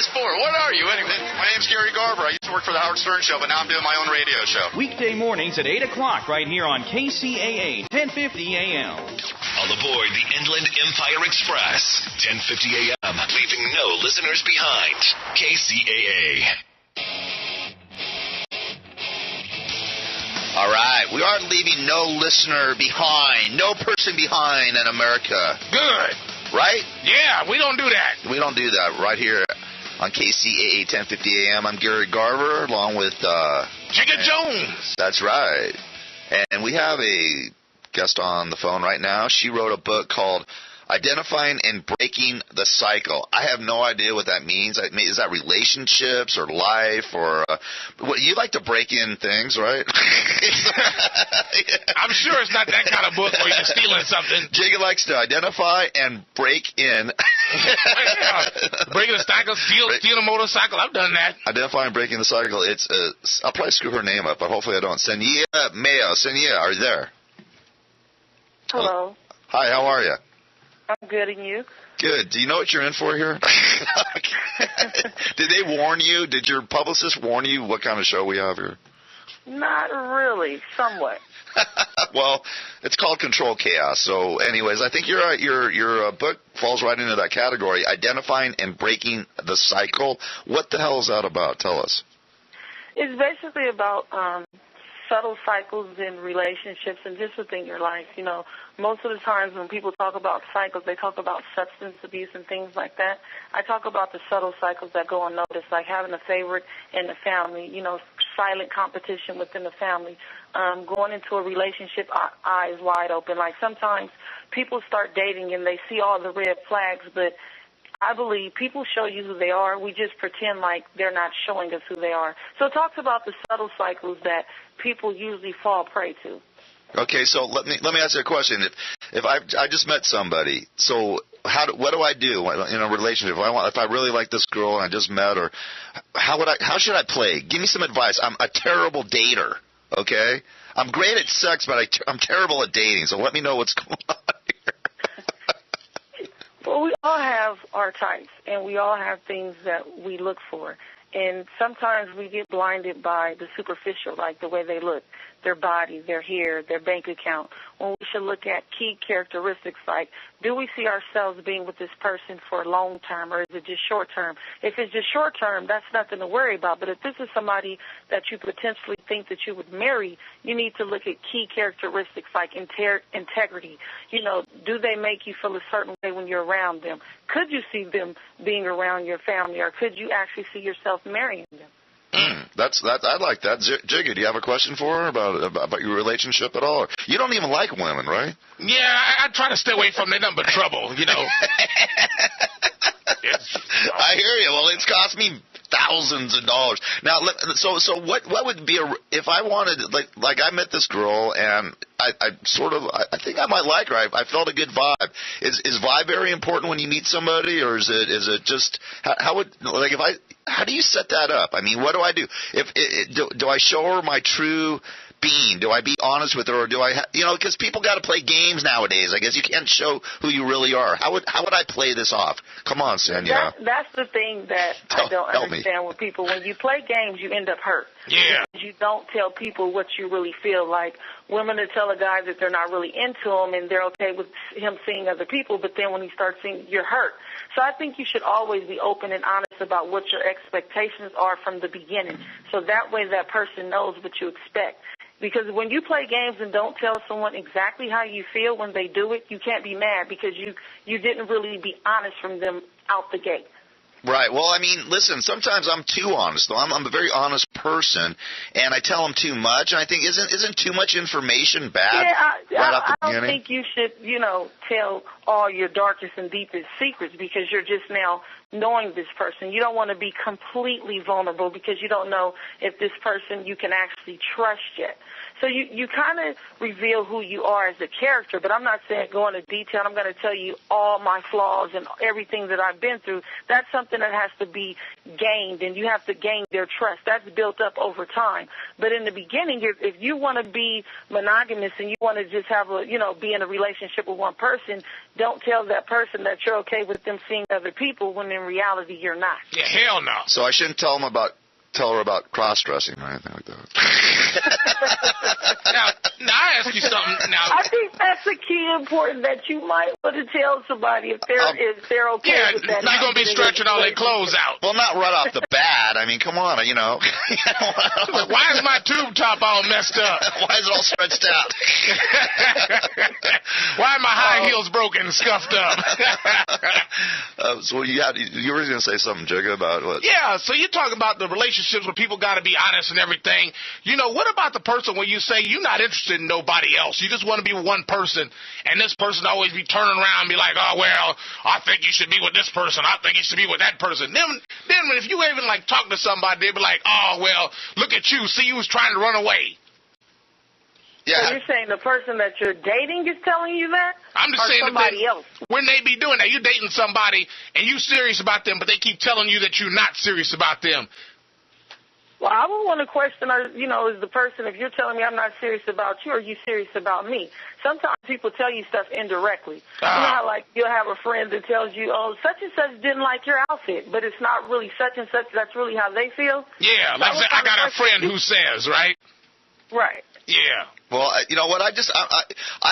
this for? What are you, anyway? My name's Gary Garver. I used to work for the Howard Stern Show, but now I'm doing my own radio show. Weekday mornings at 8 o'clock right here on KCAA, 1050 AM. All aboard the Inland Empire Express, 1050 AM, leaving no listeners behind. KCAA. All right, we are leaving no listener behind, no person behind in America. Good. Right? Yeah, we don't do that. We don't do that right here on KCAA 1050 AM. I'm Gary Garver along with... Jigga Jones. That's right. And we have a guest on the phone right now. She wrote a book called Identifying and Breaking the Cycle. I have no idea what that means. Is that relationships or life or... you like to break in things, right? I'm sure it's not that kind of book where you're stealing something. Jigga likes to identify and break in. Breaking a cycle, steal a motorcycle. I've done that. Identify and breaking the cycle. I'll probably screw her name up, but hopefully I don't. Saniyyah Mayo. Saniyyah, are you there? Hello. Hi, how are you? I'm good, and you? Good. Do you know what you're in for here? Did they warn you? Did your publicist warn you what kind of show we have here? Not really. Somewhat. Well, it's called Control Chaos. So, anyways, I think your book falls right into that category, Identifying and Breaking the Cycle. What the hell is that about? Tell us. It's basically about subtle cycles in relationships and just within your life. You know, most of the times when people talk about cycles, they talk about substance abuse and things like that. I talk about the subtle cycles that go unnoticed, like having a favorite in the family, you know, silent competition within the family, going into a relationship eyes wide open. Like sometimes people start dating and they see all the red flags, but I believe people show you who they are. We just pretend like they're not showing us who they are. So it talks about the subtle cycles that people usually fall prey to. Okay, so let me ask you a question. If I just met somebody, so what do I do in a relationship? If I really like this girl and I just met her, how should I play? Give me some advice. I'm a terrible dater. Okay, I'm great at sex, but I'm terrible at dating. So let me know what's going on here. Well, we all have our types, and we all have things that we look for. And sometimes we get blinded by the superficial, like the way they look, their body, their hair, their bank account, when we should look at key characteristics like, do we see ourselves being with this person for long term, or is it just short term? If it's just short term, that's nothing to worry about. But if this is somebody that you potentially think that you would marry, you need to look at key characteristics like integrity. You know, do they make you feel a certain way when you're around them? Could you see them being around your family, or could you actually see yourself marrying them? I like that. Jigga, do you have a question for her about your relationship at all? You don't even like women, right? Yeah, I try to stay away from them, but trouble, you know. I hear you. Well, it's cost me thousands of dollars. Now, so what would be if I wanted, like I met this girl and I think I might like her. I felt a good vibe. Is vibe very important when you meet somebody, or is it just how do you set that up? I mean, what do I do? Do I show her my true being? Do I be honest with her, or do I, because people got to play games nowadays. I guess you can't show who you really are. How would I play this off? Come on, Saniyyah. That's the thing that I don't understand with people. When you play games, you end up hurt. Yeah. You don't tell people what you really feel like. Women that tell a guy that they're not really into him and they're okay with him seeing other people, but then when he starts seeing, you're hurt. So I think you should always be open and honest about what your expectations are from the beginning, so that way that person knows what you expect. Because when you play games and don't tell someone exactly how you feel when they do it, you can't be mad because you didn't really be honest from them out the gate. Right. Well, I mean, listen, sometimes I'm too honest, though. I'm a very honest person, and I tell them too much. And I think, isn't too much information bad? Yeah, I don't think you should, tell all your darkest and deepest secrets because you're just now knowing this person. You don't want to be completely vulnerable because you don't know if this person you can actually trust yet. So you kind of reveal who you are as a character, but I'm not saying go into detail. I'm going to tell you all my flaws and everything that I've been through. That's something that has to be gained, and you have to gain their trust. That's built up over time. But in the beginning, if you want to be monogamous and you want to just have be in a relationship with one person, don't tell that person that you're okay with them seeing other people when in reality you're not. Yeah, hell no. So I shouldn't tell her about cross-dressing or anything like that. Now I ask you something. Now I think that's the key important that you might want to tell somebody if they're okay with that. You're gonna be stretching all their clothes out. Well, not right off the bat. I mean, come on, you know. Why is my tube top all messed up? Why is it all stretched out? Why are my high heels broken and scuffed up? So you were going to say something, Jigga, about what? Yeah, so you're talking about the relationships where people got to be honest and everything. You know, what about the person when you say you're not interested in nobody else? You just want to be with one person, and this person always be turning around and be like, oh, well, I think you should be with this person. I think you should be with that person. Then if you even, like, talk to somebody, they be like, oh, well, look at you. See, you was trying to run away. Yeah. So you're saying the person that you're dating is telling you that? I'm just saying somebody else? When they be doing that, you're dating somebody and you serious about them, but they keep telling you that you're not serious about them. Well, I would want to question, is the person, if you're telling me I'm not serious about you, are you serious about me? Sometimes people tell you stuff indirectly. You know how, like, you'll have a friend that tells you, oh, such and such didn't like your outfit, but it's not really such and such. That's really how they feel? Yeah, like I got a friend who says, right? Right. Yeah. Well, you know what? I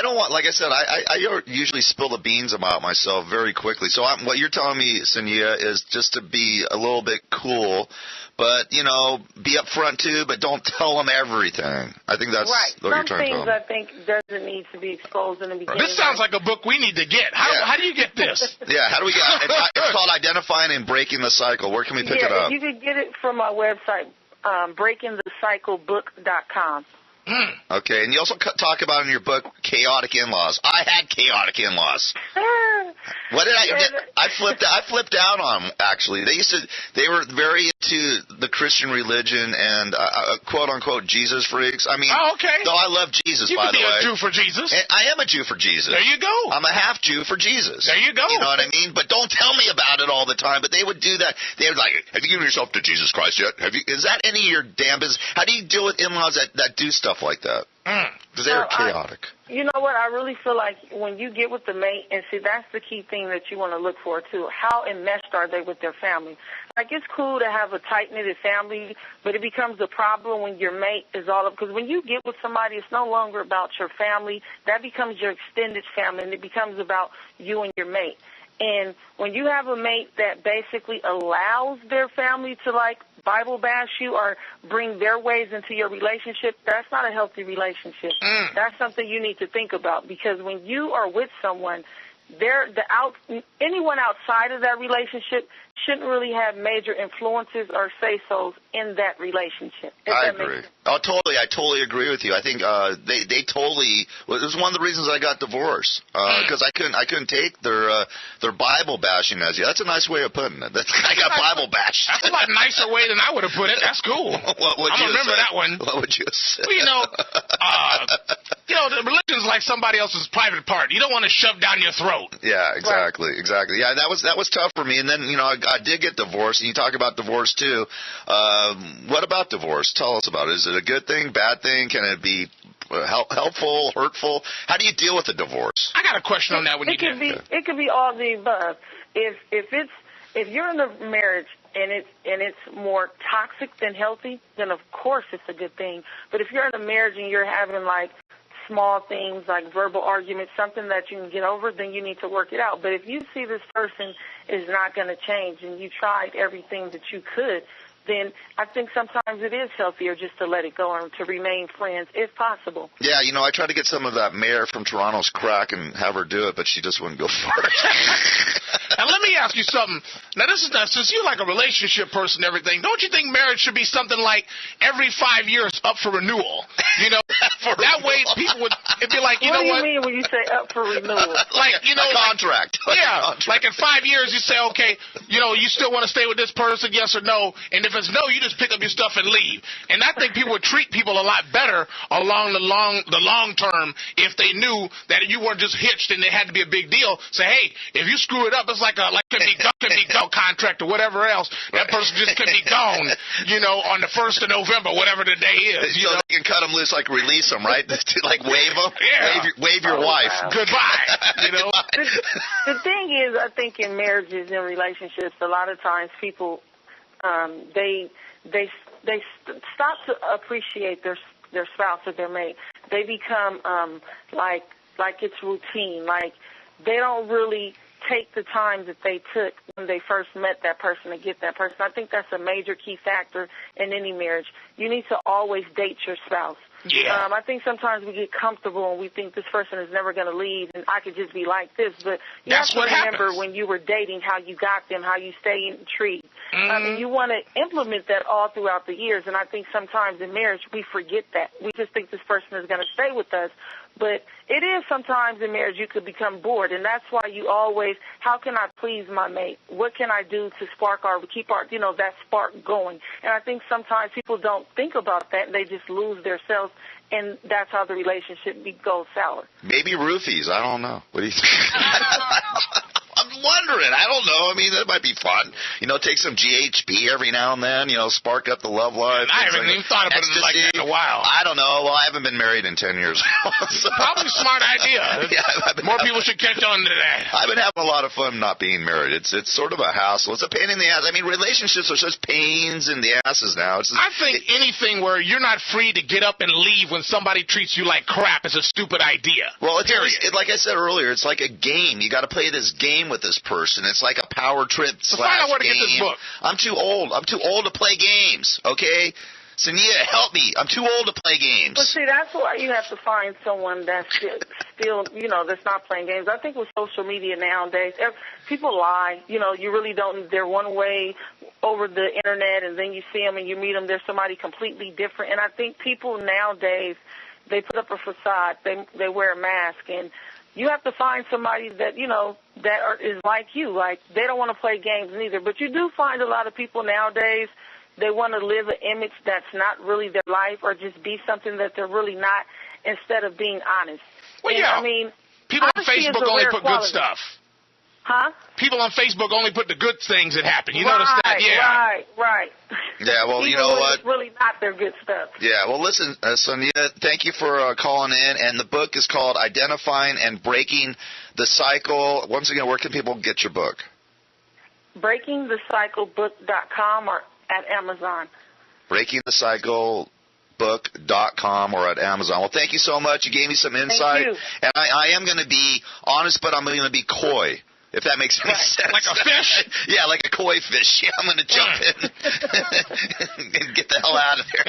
don't want, like I said, I usually spill the beans about myself very quickly. So what you're telling me, Saniyyah, is just to be a little bit cool, but, you know, be upfront too, but don't tell them everything. I think that's what you're trying to tell them. Some things I think doesn't need to be exposed in the beginning. This sounds like a book we need to get. How do you get this? Yeah, how do we get it? It's called Identifying and Breaking the Cycle. Where can we pick it up? You can get it from our website, breakingthecyclebook.com. Okay, and you also talk about in your book chaotic in-laws. I had chaotic in-laws. What did I get? I flipped out on them, actually. They were very into the Christian religion and quote unquote Jesus freaks. I mean, okay. Though I love Jesus, by the way. You can be a Jew for Jesus. And I am a Jew for Jesus. There you go. I'm a half Jew for Jesus. There you go. You know what I mean? But don't tell me about it all the time. But they would do that. They would like, have you given yourself to Jesus Christ yet? Is that any of your damn business? How do you deal with in-laws that do stuff like that? Because they're chaotic. You know what? I really feel like when you get with the mate, and see, that's the key thing that you want to look for, too. How enmeshed are they with their family? Like, it's cool to have a tight-knitted family, but it becomes a problem when your mate is all up. Because when you get with somebody, it's no longer about your family. That becomes your extended family, and it becomes about you and your mate. And when you have a mate that basically allows their family to, like, Bible bash you or bring their ways into your relationship, that's not a healthy relationship. That's something you need to think about, because when you are with someone, anyone outside of that relationship shouldn't really have major influences or say-sos in that relationship. I agree. Oh, totally. I totally agree with you. I think they totally. Well, it was one of the reasons I got divorced, because I couldn't take their Bible bashing as you. That's a nice way of putting it. I got Bible bashed. That's a lot nicer way than I would have put it. That's cool. What would you remember say? that one. What would you say? Well, the religion's like somebody else's private part. You don't want to shove down your throat. Yeah, exactly, right. Exactly. Yeah, that was tough for me. And then I did get divorced, and you talk about divorce too. What about divorce? Tell us about it. Is it a good thing, bad thing? Can it be helpful, hurtful? How do you deal with a divorce? I got a question on that. It could be all the above. If you're in a marriage and it's more toxic than healthy, then of course it's a good thing. But if you're in a marriage and you're having like small things like verbal arguments, something that you can get over, then you need to work it out. But if you see this person is not going to change and you tried everything that you could, then I think sometimes it is healthier just to let it go and to remain friends if possible. Yeah, I tried to get some of that mayor from Toronto's crack and have her do it, but she just wouldn't go for it. Now, let me ask you something. Now, since you're like a relationship person and everything, don't you think marriage should be something like every 5 years up for renewal? That way people would, it'd be like, what do you mean when you say up for renewal? Like a contract. Like in 5 years you say, okay, you still want to stay with this person, yes or no? And if it's no, you just pick up your stuff and leave. And I think people would treat people a lot better along the long term if they knew that you weren't just hitched and it had to be a big deal. Say, hey, if you screw it up, it's like can be gone, contract or whatever else. That person just can be gone, on the 1st of November, whatever the day is. So they can cut them loose, like release them, right? Like wave them. Yeah. Wave your wife. Wow. Goodbye. The thing is, I think in marriages and relationships, a lot of times people they stop to appreciate their spouse or their mate. They become like it's routine. Like they don't really take the time that they took when they first met that person to get that person. I think that's a major key factor in any marriage. You need to always date your spouse. Yeah. I think sometimes we get comfortable and we think this person is never going to leave and I could just be like this. But you That's have to remember happens. when you were dating how you got them, how you stay intrigued. Mm-hmm. I mean, you want to implement that all throughout the years. And I think sometimes in marriage we forget that. We just think this person is going to stay with us. But it is sometimes in marriage you could become bored. And that's why you always, how can I please my mate? What can I do to keep our, that spark going? And I think sometimes people don't think about that. They just lose themselves. And that's how the relationship goes sour. Maybe roofies. I don't know. What do you think? I'm wondering. I don't know. I mean, that might be fun. Take some GHB every now and then, spark up the love life. I haven't even thought about it like that in a while. I don't know. Well, I haven't been married in 10 years. So. Probably a smart idea. Yeah, More people should catch on to that. I've been having a lot of fun not being married. It's sort of a hassle. It's a pain in the ass. I mean, relationships are such pains in the asses now. I think anything where you're not free to get up and leave when somebody treats you like crap is a stupid idea. Well, like I said earlier, it's like a game. You got to play this game with this person. It's like a power trip / find out where to get this book. I'm too old. I'm too old to play games, okay? Saniyyah, help me. I'm too old to play games. But see, that's why you have to find someone that's still, that's not playing games. I think with social media nowadays, people lie. You really don't. They're one way over the internet, and then you see them and you meet them. They're somebody completely different. And I think people nowadays, they put up a facade. They wear a mask, and you have to find somebody that, is like you. Like, they don't want to play games neither. But you do find a lot of people nowadays, they want to live an image that's not really their life or just be something that they're really not instead of being honest. Well, and, yeah. People on Facebook only put good stuff. Huh? People on Facebook only put the good things that happen. You notice that? Yeah. Right. Yeah, well, People you know what? It's really not their good stuff. Yeah, well, listen, Saniyyah, thank you for calling in. And the book is called Identifying and Breaking the Cycle. Once again, where can people get your book? BreakingTheCycleBook.com or at Amazon. BreakingTheCycleBook.com or at Amazon. Well, thank you so much. You gave me some insight. Thank you. And I am going to be honest, but I'm going to be coy. If that makes any sense. Like a fish? Yeah, like a koi fish. Yeah, I'm going to jump in and get the hell out of there.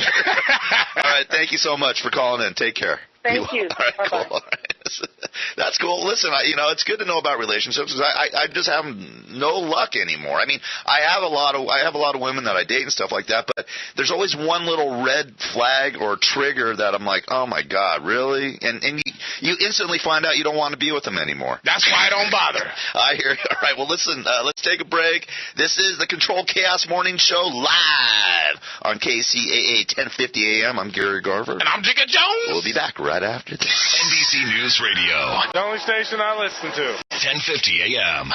All right, thank you so much for calling in. Take care. Thank you. All right, cool. All right. That's cool. Listen, it's good to know about relationships because I just have no luck anymore. I mean, I have a lot of women that I date and stuff like that, but there's always one little red flag or trigger that I'm like, oh my God, really? And you instantly find out you don't want to be with them anymore. That's why I don't bother. I hear you. All right, well, listen, let's take a break. This is the Control Chaos Morning Show live on KCAA 1050 AM. I'm Gary Garver. And I'm Jigga Jones. We'll be back right after this. NBC News Radio. The only station I listen to. 1050 AM.